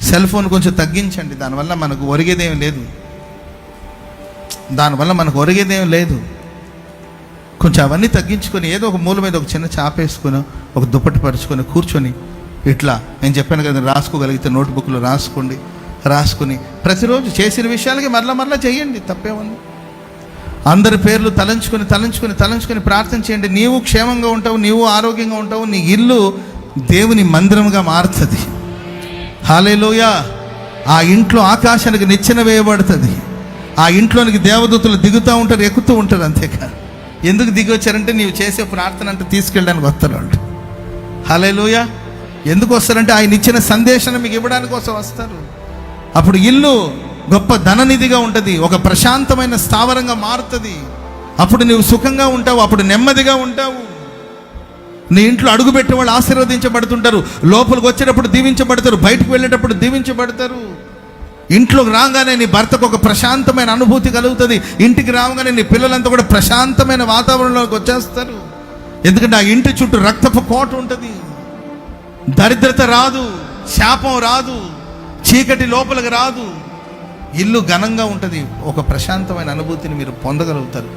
Cell phone కొంచెం తగ్గించండి. దానివల్ల మనకు ఒరిగేదేం లేదు. కొంచెం అవన్నీ తగ్గించుకొని ఏదో ఒక మూల మీద ఒక చిన్న చాపేసుకొని ఒక దుప్పటి పరుచుకొని కూర్చొని ఇట్లా నేను చెప్పాను కదా, రాసుకోగలిగితే నోట్బుక్లో రాసుకొని ప్రతిరోజు చేసిన విషయాలకి మరలా చేయండి. తప్పేముంది? అందరి పేర్లు తలంచుకొని ప్రార్థన చేయండి. నీవు క్షేమంగా ఉంటావు, నీవు ఆరోగ్యంగా ఉంటావు, నీ ఇల్లు దేవుని మందిరంగా మారుతుంది. హల్లెలూయా. ఆ ఇంట్లో ఆకాశానికి నిచ్చెన వేయబడుతుంది. ఆ ఇంట్లోనికి దేవదూతలు దిగుతూ ఉంటారు, ఎక్కుతూ ఉంటారు. అంతేకాదు, ఎందుకు దిగి వచ్చారంటే నీవు చేసే ప్రార్థన అంటే తీసుకెళ్ళడానికి వస్తారు వాళ్ళు. హల్లెలూయా. ఎందుకు వస్తారంటే ఆయన ఇచ్చిన సందేశాన్ని మీకు ఇవ్వడానికి కోసం వస్తారు. అప్పుడు ఇల్లు గొప్ప ధననిధిగా ఉంటుంది, ఒక ప్రశాంతమైన స్థావరంగా మారుతుంది. అప్పుడు నీవు సుఖంగా ఉంటావు, అప్పుడు నెమ్మదిగా ఉంటావు. నీ ఇంట్లో అడుగు పెట్టే వాళ్ళు ఆశీర్వదించబడుతుంటారు, లోపలికి వచ్చేటప్పుడు దీవించబడతారు, బయటకు వెళ్ళేటప్పుడు దీవించబడతారు. ఇంట్లోకి రాగానే నీ భర్తకు ఒక ప్రశాంతమైన అనుభూతి కలుగుతుంది. ఇంటికి రాగానే నీ పిల్లలంతా కూడా ప్రశాంతమైన వాతావరణంలోకి వచ్చేస్తారు. ఎందుకంటే ఆ ఇంటి చుట్టూ రక్తపు కోట ఉంటుంది. దరిద్రత రాదు, శాపం రాదు, చీకటి లోపలికి రాదు. ఇల్లు ఘనంగా ఉంటుంది. ఒక ప్రశాంతమైన అనుభూతిని మీరు పొందగలుగుతారు.